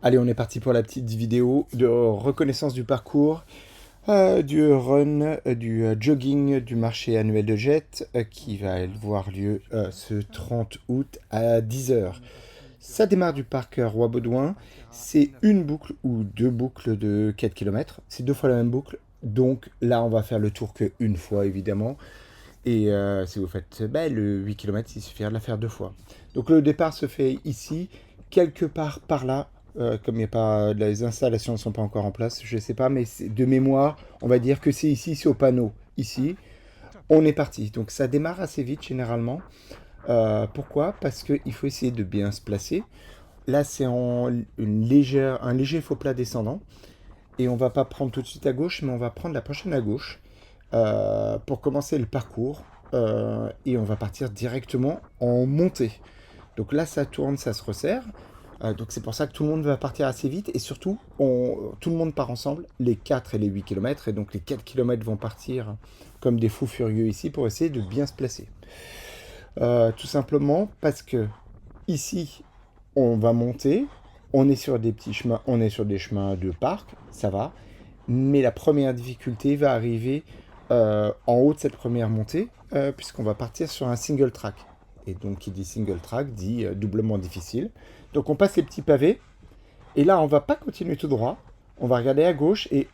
Allez, on est parti pour la petite vidéo de reconnaissance du parcours, du run, du jogging du marché annuel de Jette qui va avoir lieu ce 30 août à 10 heures. Ça démarre du parc Roi Baudouin. C'est une boucle ou deux boucles de 4 km. C'est deux fois la même boucle. Donc là, on va faire le tour qu'une fois, évidemment. Et si vous faites le 8 km, il suffira de la faire deux fois. Donc le départ se fait ici, quelque part par là. Comme il y a pas, les installations ne sont pas encore en place, je ne sais pas, mais de mémoire, on va dire que c'est ici, c'est au panneau. Ici, on est parti. Donc ça démarre assez vite généralement. Pourquoi? Parce qu'il faut essayer de bien se placer. Là, c'est un léger faux plat descendant. Et on va pas prendre tout de suite à gauche, mais on va prendre la prochaine à gauche pour commencer le parcours. Et on va partir directement en montée. Donc là, ça tourne, ça se resserre. Donc c'est pour ça que tout le monde va partir assez vite. Et surtout, tout le monde part ensemble, les 4 et les 8 km. Et donc les 4 km vont partir comme des fous furieux ici pour essayer de bien se placer. Tout simplement parce que ici, on va monter. On est sur des petits chemins, on est sur des chemins de parc, ça va. Mais la première difficulté va arriver en haut de cette première montée, puisqu'on va partir sur un single track. Et donc, qui dit single track dit doublement difficile. Donc, on passe les petits pavés. Et là, on va pas continuer tout droit. On va regarder à gauche et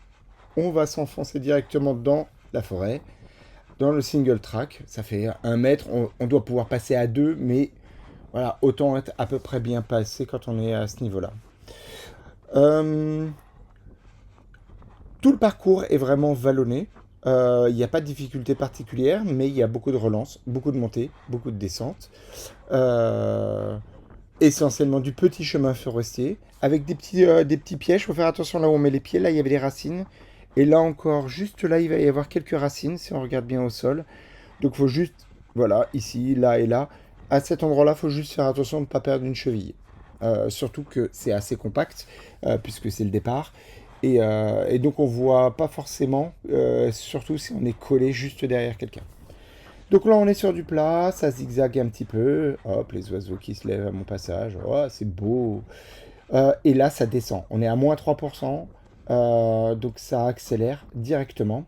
on va s'enfoncer directement dans la forêt, dans le single track. Ça fait 1 mètre. On doit pouvoir passer à 2, mais voilà, autant être à peu près bien passé quand on est à ce niveau-là. Tout le parcours est vraiment vallonné. Il n'y a pas de difficulté particulière, mais il y a beaucoup de relances, beaucoup de montées, beaucoup de descentes. Essentiellement du petit chemin forestier, avec des petits pièges. Il faut faire attention là où on met les pieds. Là, il y avait des racines. Et là encore, juste là, il va y avoir quelques racines, si on regarde bien au sol. Donc, il faut juste, voilà, ici, là et là. À cet endroit-là, il faut juste faire attention de ne pas perdre une cheville. Surtout que c'est assez compact, puisque c'est le départ. Et donc on voit pas forcément, surtout si on est collé juste derrière quelqu'un. Donc là on est sur du plat, ça zigzague un petit peu. Hop, les oiseaux qui se lèvent à mon passage. Oh, c'est beau. Et là ça descend. On est à moins 3%. Donc ça accélère directement.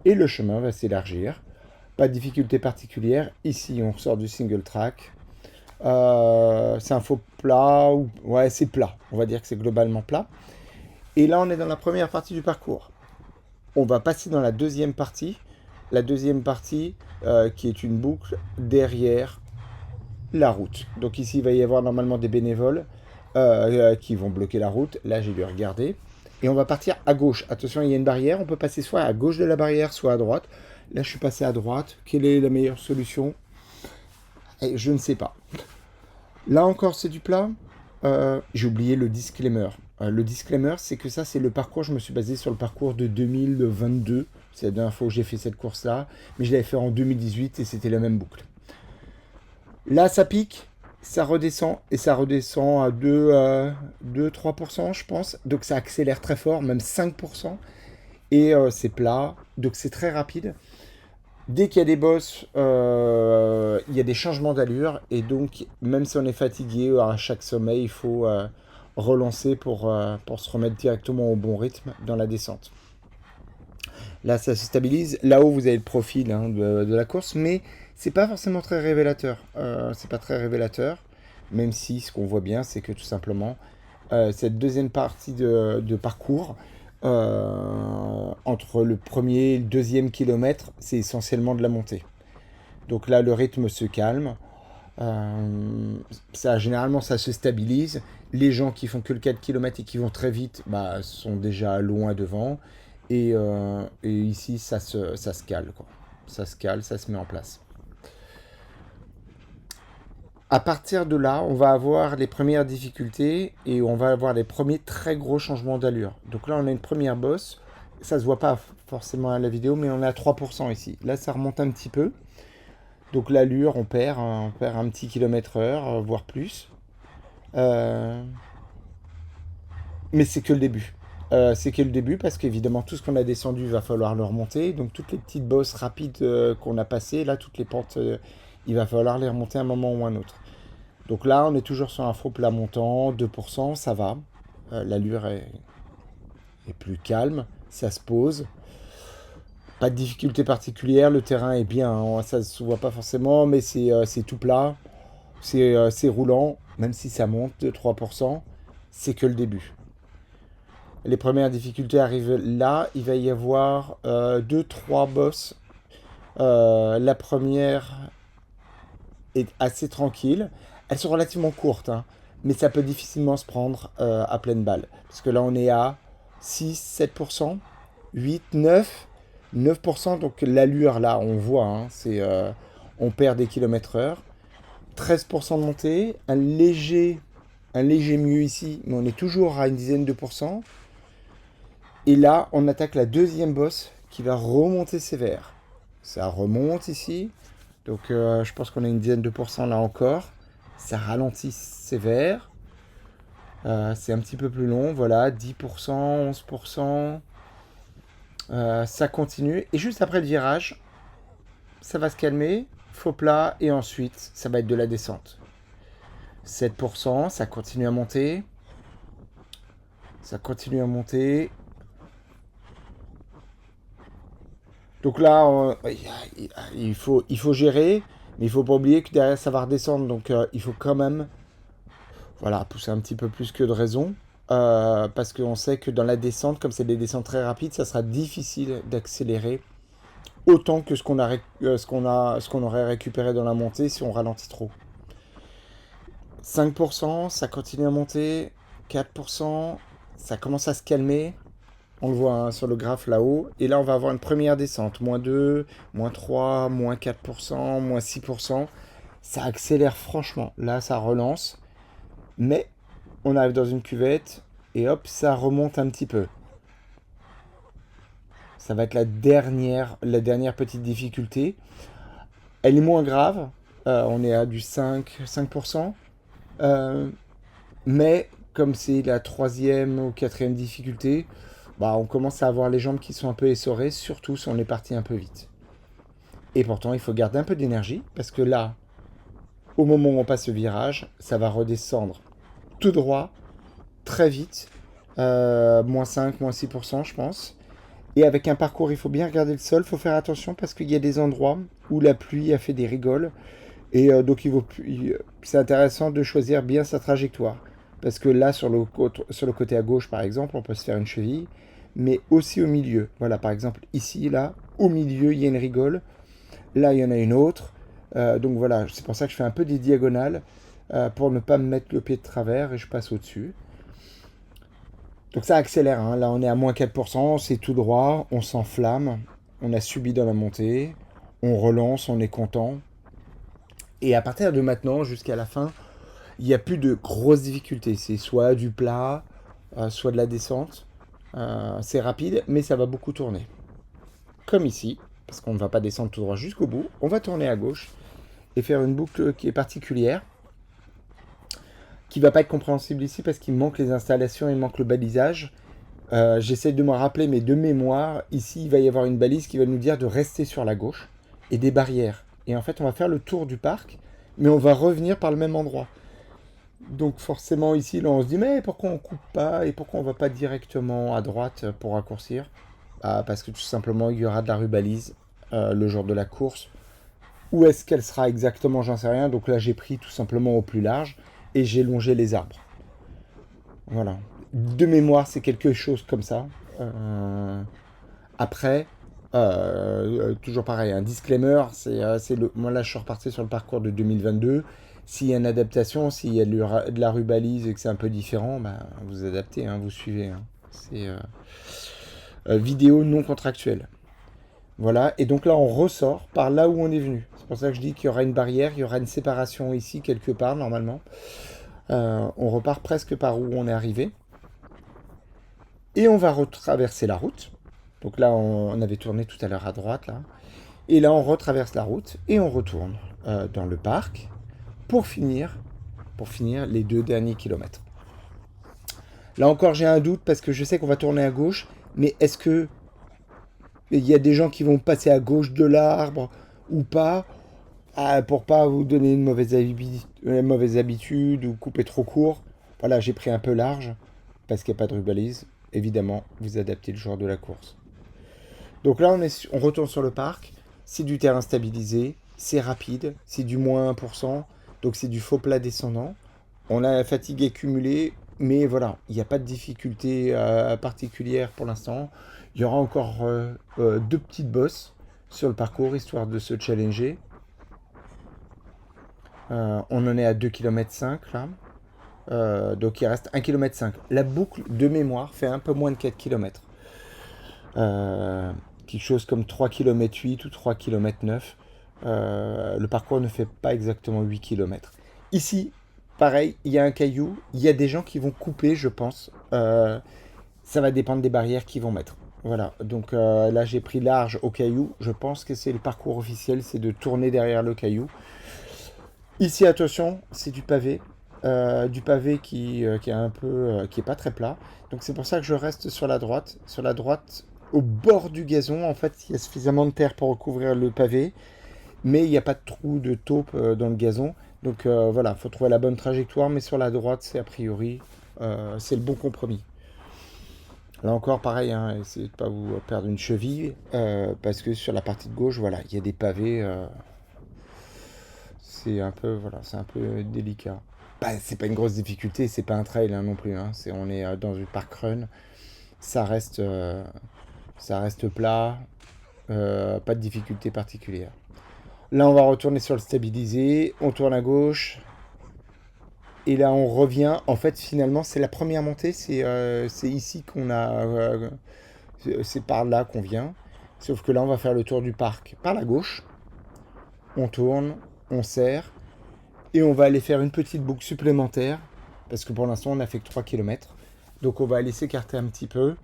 Et le chemin va s'élargir. Pas de difficulté particulière. Ici on sort du single track. C'est un faux plat. Ouais, c'est plat. On va dire que c'est globalement plat. Et là, on est dans la première partie du parcours. On va passer dans la deuxième partie. La deuxième partie qui est une boucle derrière la route. Donc ici, il va y avoir normalement des bénévoles qui vont bloquer la route. Là, j'ai dû regarder. Et on va partir à gauche. Attention, il y a une barrière. On peut passer soit à gauche de la barrière, soit à droite. Là, je suis passé à droite. Quelle est la meilleure solution? Je ne sais pas. Là encore, c'est du plat. J'ai oublié le disclaimer. Le disclaimer, c'est que ça, c'est le parcours. Je me suis basé sur le parcours de 2022. C'est la dernière fois que j'ai fait cette course-là. Mais je l'avais fait en 2018 et c'était la même boucle. Là, ça pique, ça redescend. Et ça redescend à 2-3%, je pense. Donc ça accélère très fort, même 5%. Et c'est plat. Donc c'est très rapide. Dès qu'il y a des bosses, il y a des changements d'allure. Et donc, même si on est fatigué à chaque sommet, il faut relancer pour se remettre directement au bon rythme dans la descente. Là, ça se stabilise. Là-haut, vous avez le profil de la course, mais c'est pas forcément très révélateur. C'est pas très révélateur, même si ce qu'on voit bien, c'est que tout simplement, cette deuxième partie de parcours, entre le premier et le deuxième kilomètre, c'est essentiellement de la montée. Donc là, le rythme se calme. Généralement, ça se stabilise. Les gens qui font que le 4 km et qui vont très vite sont déjà loin devant. Et ici, ça se cale, quoi. Ça se cale, ça se met en place. À partir de là, on va avoir les premières difficultés et on va avoir les premiers très gros changements d'allure. Donc là, on a une première bosse. Ça se voit pas forcément à la vidéo, mais on est à 3% ici. Là, ça remonte un petit peu. Donc l'allure, on perd un petit kilomètre heure, voire plus. Mais c'est que le début. C'est que le début parce qu'évidemment, tout ce qu'on a descendu, il va falloir le remonter. Donc toutes les petites bosses rapides qu'on a passées, là, toutes les pentes, il va falloir les remonter à un moment ou un autre. Donc là, on est toujours sur un faux plat montant, 2%, ça va. L'allure est plus calme, ça se pose. Pas de difficulté particulière, le terrain est bien, hein, ça ne se voit pas forcément, mais c'est tout plat, c'est roulant, même si ça monte de 3%, c'est que le début. Les premières difficultés arrivent là, il va y avoir 2-3 bosses. La première est assez tranquille, elles sont relativement courtes, hein, mais ça peut difficilement se prendre à pleine balle. Parce que là on est à 6-7%, 8-9%, donc l'allure là on voit, hein, on perd des kilomètres heure. 13% de montée, un léger mieux ici, mais on est toujours à une dizaine de pourcents. Et là, on attaque la deuxième bosse qui va remonter sévère. Ça remonte ici, donc je pense qu'on a une dizaine de pourcents là encore. Ça ralentit sévère. C'est un petit peu plus long, voilà, 10%, 11%. Ça continue. Et juste après le virage, ça va se calmer, faux plat, et ensuite, ça va être de la descente. 7%, ça continue à monter. Ça continue à monter. Donc là, il faut gérer, mais il ne faut pas oublier que derrière, ça va redescendre. Donc il faut quand même pousser un petit peu plus que de raison. Parce qu'on sait que dans la descente, comme c'est des descentes très rapides, ça sera difficile d'accélérer autant que ce qu'on aurait récupéré dans la montée si on ralentit trop. 5%, ça continue à monter. 4%, ça commence à se calmer. On le voit, hein, sur le graphe là-haut. Et là, on va avoir une première descente. -2, -3, -4%, -6%. Ça accélère franchement. Là, ça relance. Mais on arrive dans une cuvette. Et hop, ça remonte un petit peu. Ça va être la dernière petite difficulté. Elle est moins grave. On est à du 5%. Mais comme c'est la troisième ou quatrième difficulté, on commence à avoir les jambes qui sont un peu essorées, surtout si on est parti un peu vite. Et pourtant, il faut garder un peu d'énergie, parce que là, au moment où on passe le virage, ça va redescendre tout droit, très vite, -5, -6%, je pense. Et avec un parcours, il faut bien regarder le sol, il faut faire attention, parce qu'il y a des endroits où la pluie a fait des rigoles. Et donc, c'est intéressant de choisir bien sa trajectoire. Parce que là, sur le côté à gauche, par exemple, on peut se faire une cheville, mais aussi au milieu. Voilà, par exemple, ici, là, au milieu, il y a une rigole. Là, il y en a une autre. Donc voilà, c'est pour ça que je fais un peu des diagonales pour ne pas me mettre le pied de travers et je passe au-dessus. Donc ça accélère, hein. Là, on est à -4%, c'est tout droit, on s'enflamme, on a subi dans la montée, on relance, on est content. Et à partir de maintenant, jusqu'à la fin, il n'y a plus de grosses difficultés. C'est soit du plat, soit de la descente. C'est rapide, mais ça va beaucoup tourner. Comme ici, parce qu'on ne va pas descendre tout droit jusqu'au bout. On va tourner à gauche et faire une boucle qui est particulière, qui ne va pas être compréhensible ici parce qu'il manque les installations, il manque le balisage. J'essaie de me rappeler, mais de mémoire, ici, il va y avoir une balise qui va nous dire de rester sur la gauche et des barrières. Et en fait, on va faire le tour du parc, mais on va revenir par le même endroit. Donc forcément ici, là, on se dit, mais pourquoi on coupe pas et pourquoi on va pas directement à droite pour raccourcir? Parce que tout simplement, il y aura de la rubalise le jour de la course. Où est-ce qu'elle sera exactement? J'en sais rien. Donc là, j'ai pris tout simplement au plus large et j'ai longé les arbres. Voilà. De mémoire, c'est quelque chose comme ça. Après, toujours pareil, un disclaimer, moi là je suis reparti sur le parcours de 2022. S'il y a une adaptation, s'il y a de la rubalise et que c'est un peu différent, vous adaptez, hein, vous suivez. Hein. C'est vidéo non contractuelle. Voilà, et donc là on ressort par là où on est venu. C'est pour ça que je dis qu'il y aura une barrière, il y aura une séparation ici quelque part normalement. On repart presque par où on est arrivé. Et on va retraverser la route. Donc là, on avait tourné tout à l'heure à droite, là. Et là, on retraverse la route et on retourne dans le parc pour finir les 2 derniers kilomètres. Là encore, j'ai un doute parce que je sais qu'on va tourner à gauche, mais est-ce que il y a des gens qui vont passer à gauche de l'arbre ou pas, pour pas vous donner une mauvaise habitude ou couper trop court? Voilà, j'ai pris un peu large. parce qu'il n'y a pas de rubalise, évidemment, vous adaptez le genre de la course. Donc là, on retourne sur le parc. C'est du terrain stabilisé, c'est rapide, c'est du moins 1%, donc c'est du faux plat descendant. On a la fatigue accumulée, mais voilà, il n'y a pas de difficulté particulière pour l'instant. Il y aura encore deux petites bosses sur le parcours, histoire de se challenger. On en est à 2,5 km là. Donc il reste 1,5 km. La boucle de mémoire fait un peu moins de 4 km. Quelque chose comme 3,8 km ou 3,9 km. Le parcours ne fait pas exactement 8 km. Ici, pareil, il y a un caillou. Il y a des gens qui vont couper, je pense. Ça va dépendre des barrières qu'ils vont mettre. Voilà, donc là j'ai pris large au caillou. Je pense que c'est le parcours officiel, c'est de tourner derrière le caillou. Ici, attention, c'est du pavé. Du pavé qui est un peu, qui est pas très plat. Donc c'est pour ça que je reste sur la droite. Sur la droite, au bord du gazon, en fait, il y a suffisamment de terre pour recouvrir le pavé, mais il n'y a pas de trou de taupe dans le gazon. Donc voilà, il faut trouver la bonne trajectoire, mais sur la droite, c'est a priori, c'est le bon compromis. Là encore, pareil, hein, essayez de ne pas vous perdre une cheville, parce que sur la partie de gauche, voilà, il y a des pavés. C'est un peu, voilà, c'est un peu délicat. Bah, c'est pas une grosse difficulté, c'est pas un trail hein, non plus. Hein. On est dans une park run, ça reste, euh, ça reste plat, pas de difficulté particulière. Là, on va retourner sur le stabilisé, on tourne à gauche, et là, on revient. En fait, finalement, c'est la première montée, c'est ici qu'on a, c'est par là qu'on vient. Sauf que là, on va faire le tour du parc par la gauche. On tourne, on serre, et on va aller faire une petite boucle supplémentaire, parce que pour l'instant, on n'a fait que 3 km. Donc, on va aller s'écarter un petit peu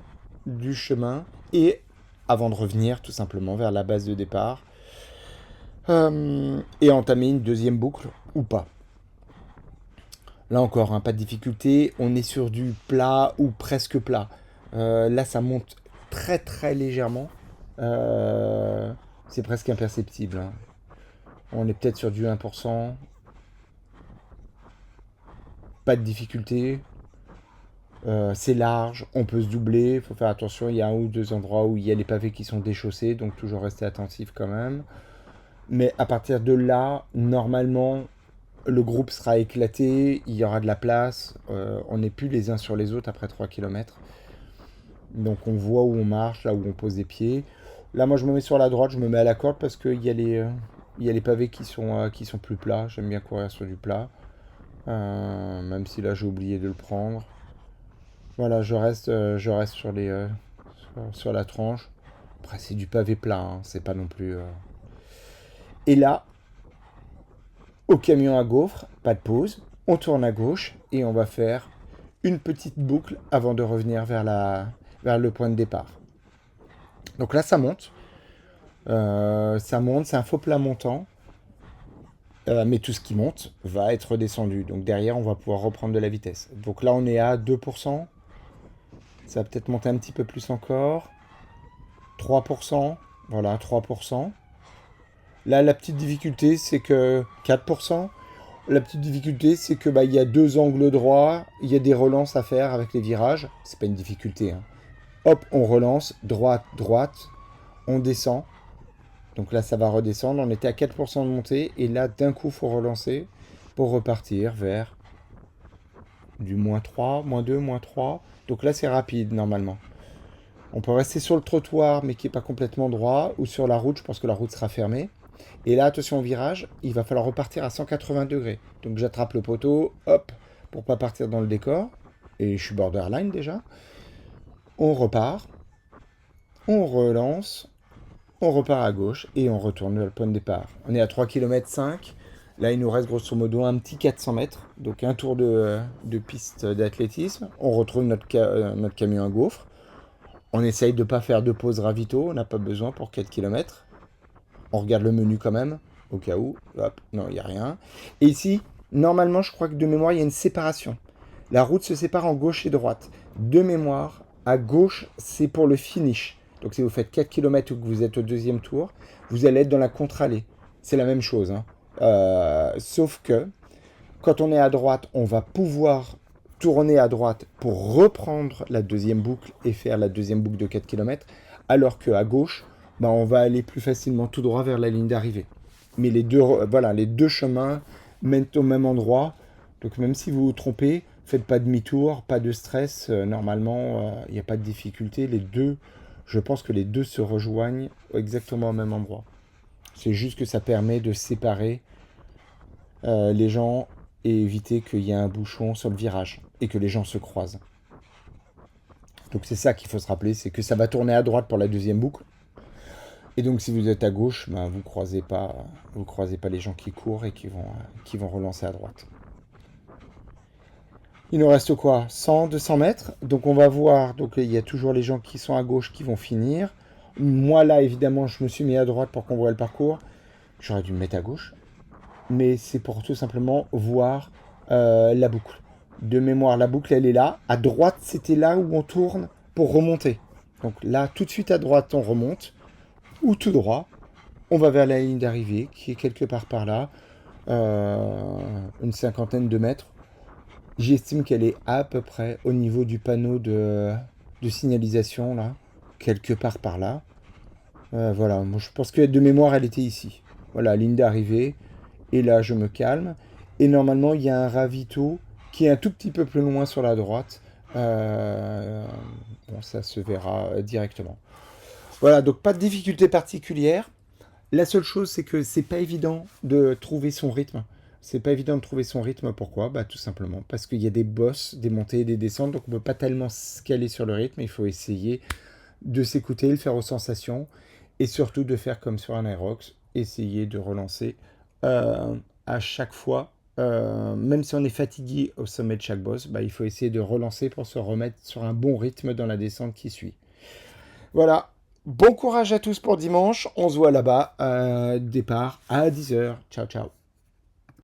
du chemin, et avant de revenir tout simplement vers la base de départ, et entamer une deuxième boucle ou pas. Là encore, hein, pas de difficulté, on est sur du plat ou presque plat. Là, ça monte très très légèrement. C'est presque imperceptible. Hein. On est peut-être sur du 1%. Pas de difficulté. C'est large, on peut se doubler. Il faut faire attention, il y a un ou deux endroits où il y a les pavés qui sont déchaussés, donc toujours rester attentif quand même. Mais à partir de là, normalement, le groupe sera éclaté, il y aura de la place, on n'est plus les uns sur les autres après 3 km. Donc on voit où on marche, là où on pose des pieds. Là, moi, je me mets sur la droite, je me mets à la corde parce qu'il y a les pavés qui sont plus plats. J'aime bien courir sur du plat, même si là, j'ai oublié de le prendre. Voilà, je reste sur la tranche. Après, c'est du pavé plat, hein, c'est pas non plus... Et là, au camion à gaufres, pas de pause, on tourne à gauche et on va faire une petite boucle avant de revenir vers le point de départ. Donc là, ça monte. C'est un faux plat montant. Mais tout ce qui monte va être descendu. Donc derrière, on va pouvoir reprendre de la vitesse. Donc là, on est à 2%. Ça va peut-être monter un petit peu plus encore. 3%. Voilà, 3%. Là, la petite difficulté, c'est que 4%. La petite difficulté, c'est que il y a deux angles droits, il y a des relances à faire avec les virages. C'est pas une difficulté. Hein. Hop, on relance, droite, droite, on descend. Donc là, ça va redescendre. On était à 4% de montée, et là, d'un coup, il faut relancer pour repartir vers du -3, -2, -3. Donc là, c'est rapide normalement. On peut rester sur le trottoir, mais qui n'est pas complètement droit, ou sur la route, je pense que la route sera fermée. Et là, attention au virage, il va falloir repartir à 180 degrés. Donc j'attrape le poteau, hop, pour pas partir dans le décor. Et je suis borderline déjà. On repart, on relance, on repart à gauche et on retourne vers le point de départ. On est à 3,5 km. Là, il nous reste grosso modo un petit 400 mètres. Donc un tour de piste d'athlétisme. On retrouve notre camion à gaufres. On essaye de ne pas faire de pause ravito. On n'a pas besoin pour 4 km. On regarde le menu quand même, au cas où. Hop, non, il n'y a rien. Et ici, normalement, je crois que de mémoire, il y a une séparation. La route se sépare en gauche et droite. De mémoire, à gauche, c'est pour le finish. Donc si vous faites 4 km ou que vous êtes au deuxième tour, vous allez être dans la contre-allée. C'est la même chose. Hein. Sauf que, quand on est à droite, on va pouvoir tourner à droite pour reprendre la deuxième boucle et faire la deuxième boucle de 4 km, alors qu'à gauche, bah, on va aller plus facilement tout droit vers la ligne d'arrivée. Mais les deux chemins mènent au même endroit. Donc même si vous vous trompez, faites pas demi-tour, pas de stress. Normalement, il n'y a pas de difficulté. Je pense que les deux se rejoignent exactement au même endroit. C'est juste que ça permet de séparer les gens et éviter qu'il y ait un bouchon sur le virage et que les gens se croisent. Donc c'est ça qu'il faut se rappeler, c'est que ça va tourner à droite pour la deuxième boucle. Et donc si vous êtes à gauche, ben, vous croisez pas les gens qui courent et qui vont relancer à droite. Il nous reste quoi? 100, 200 mètres. Donc on va voir, donc il y a toujours les gens qui sont à gauche qui vont finir. Moi là, évidemment, je me suis mis à droite pour qu'on voit le parcours. J'aurais dû me mettre à gauche. Mais c'est pour tout simplement voir la boucle. De mémoire, la boucle, elle est là. À droite, c'était là où on tourne pour remonter. Donc là, tout de suite à droite, on remonte. Ou tout droit, on va vers la ligne d'arrivée, qui est quelque part par là. Une cinquantaine de mètres. J'estime qu'elle est à peu près au niveau du panneau de signalisation, là. Quelque part par là. Voilà, moi je pense que de mémoire, elle était ici. Voilà, ligne d'arrivée. Et là, je me calme. Et normalement, il y a un ravito qui est un tout petit peu plus loin sur la droite. Bon, ça se verra directement. Voilà, donc pas de difficulté particulière. La seule chose, c'est que c'est pas évident de trouver son rythme. C'est pas évident de trouver son rythme. Pourquoi? Bah, tout simplement parce qu'il y a des bosses, des montées et des descentes. Donc, on peut pas tellement se caler sur le rythme. Il faut essayer de s'écouter, le faire aux sensations. Et surtout de faire comme sur un Aerox. Essayer de relancer à chaque fois. Même si on est fatigué au sommet de chaque boss, bah, il faut essayer de relancer pour se remettre sur un bon rythme dans la descente qui suit. Voilà. Bon courage à tous pour dimanche. On se voit là-bas. Départ à 10h. Ciao, ciao.